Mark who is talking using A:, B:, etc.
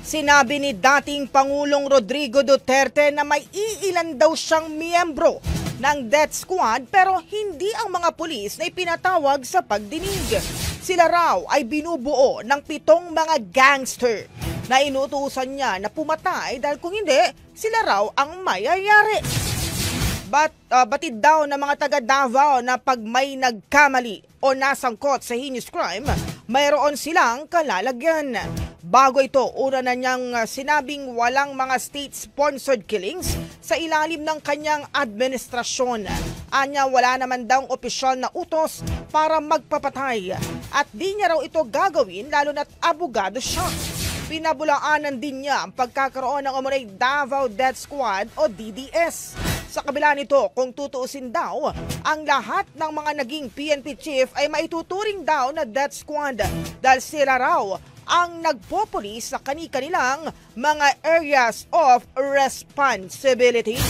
A: Sinabi ni dating Pangulong Rodrigo Duterte na may iilan daw siyang miyembro ng death squad pero hindi ang mga pulis na ipinatawag sa pagdinig. Sila raw ay binubuo ng 7 mga gangster na inutusan niya na pumatay dahil kung hindi, sila raw ang mayayari. Batid daw ng mga taga Davao na pag may nagkamali o nasangkot sa heinous crime, mayroon silang kalalagyan. Bago ito, una na niyang sinabing walang mga state-sponsored killings sa ilalim ng kanyang administrasyon. Anya wala naman daw opisyal na utos para magpapatay at di niya raw ito gagawin lalo na't abogado siya. Pinabulaanan din niya ang pagkakaroon ng umuray Davao Death Squad o DDS. Sa kabila nito, kung tutuusin daw, ang lahat ng mga naging PNP chief ay maituturing daw na death squad dahil sila raw ang nagpopulis sa kani-kanilang mga areas of responsibility.